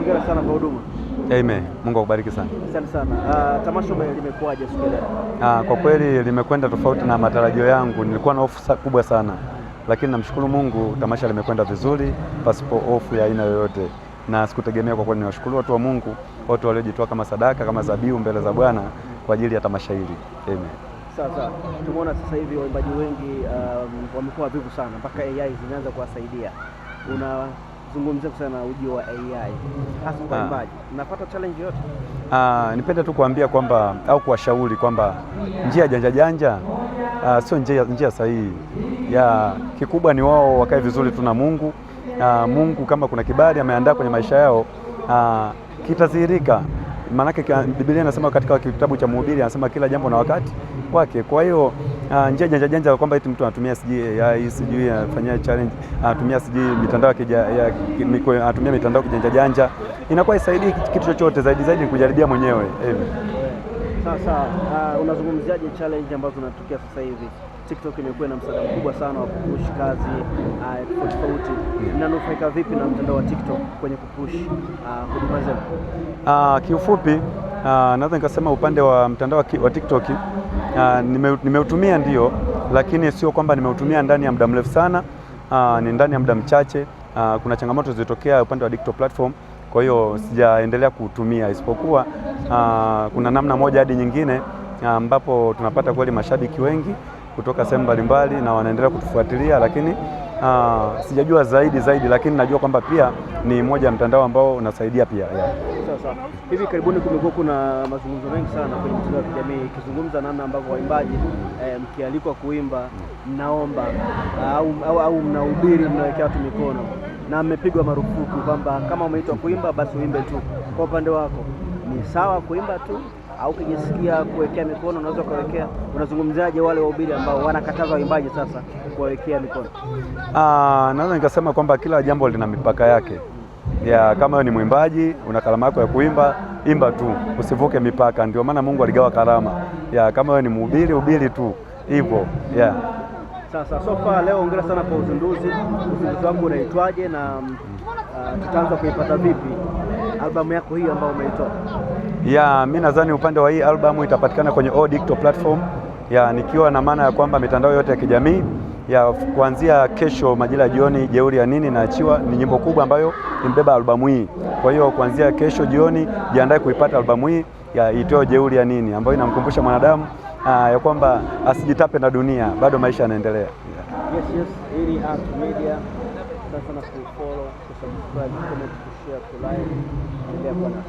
hongera sana kwa huduma. Amen. Mungu akubariki sana. Asante sana. Tamasha limekuwaje siku leo? Kwa kweli limekwenda tofauti na matarajio yangu. Nilikuwa na hofu kubwa sana, lakini namshukuru Mungu, tamasha limekwenda vizuri pasipo hofu ya aina yoyote, na sikutegemea. Kwa kweli niwashukuru watu wa Mungu wote waliojitoa kama sadaka, kama dhabihu mbele za Bwana kwa ajili ya tamasha hili. Amen. Sasa tumeona sasa hivi waimbaji wengi wamekuwa vivu sana mpaka AI zimeanza kuwasaidia. Unazungumzia kuhusiana na ujio wa AI hasa kwa waimbaji, unapata challenge yote? Nipende tu kuambia kwamba au kuwashauri kwamba njia janja sio njia sahihi. Kikubwa ni wao wakae vizuri tu na Mungu. Mungu kama kuna kibali ameandaa kwenye maisha yao kitadhihirika. Maanake Biblia inasema katika kitabu cha Mhubiri anasema kila jambo na wakati wake. Kwa hiyo njia janja kwamba eti mtu anatumia AI sijui afanyia challenge, anatumia sijui mitandao anatumia mitandao kijanja inakuwa isaidii kitu chochote. Zaidi kujaribia mwenyewe. Sasa unazungumziaje challenge ambazo zinatokea sasa hivi? TikTok imekuwa na msaada mkubwa sana wa kupush kazi tofauti. Mnanufaika vipi na mtandao wa TikTok kwenye kupush huduma zenu? Kiufupi naweza nikasema upande wa mtandao wa TikTok nimeutumia ndio, lakini sio kwamba nimeutumia ndani ya muda mrefu sana, ni ndani ya muda mchache. Kuna changamoto zilitokea upande wa TikTok platform, kwa hiyo sijaendelea kuutumia, isipokuwa kuna namna moja hadi nyingine ambapo tunapata kweli mashabiki wengi kutoka sehemu mbalimbali na wanaendelea kutufuatilia, lakini sijajua zaidi, lakini najua kwamba pia ni moja ya mtandao ambao unasaidia pia. Sasa hivi karibuni kumekuwa kuna mazungumzo mengi sana kwenye mitandao ya kijamii ikizungumza namna ambavyo waimbaji mkialikwa kuimba mnaomba au mnahubiri, mnawekea watu mikono, na mmepigwa marufuku kwamba kama umeitwa kuimba basi uimbe tu. Kwa upande wako ni sawa kuimba tu au ukijisikia kuwekea mikono unaweza kuwekea? Unazungumziaje wale wahubiri ambao wanakataza waimbaji sasa kuwekea mikono? Naweza nikasema kwamba kila jambo lina mipaka yake. Kama wewe ni mwimbaji, una karama yako ya kuimba, imba tu, usivuke mipaka. Ndio maana Mungu aligawa karama. Kama wewe ni mhubiri, hubiri tu hivyo. Sasa sofa leo, hongera sana kwa uzinduzi. Uzinduzi wako unaitwaje na tutaanza kuipata vipi albamu yako hii ambayo umeitoa? Mimi nadhani upande wa hii albamu itapatikana kwenye all digital platform. Nikiwa na maana ya kwamba mitandao yote ya kijamii kuanzia kesho majira ya jioni, Jeuri ya Nini naachiwa, ni nyimbo kubwa ambayo imbeba albamu hii. Kwa hiyo kuanzia kesho jioni jiandae kuipata albamu hii iitwayo Jeuri ya Nini, ambayo inamkumbusha mwanadamu ya kwamba asijitape na dunia, bado maisha yanaendelea. Yes, hii Art Media. Sasa na follow, subscribe, comment, share, like, endelea kuwa nasi.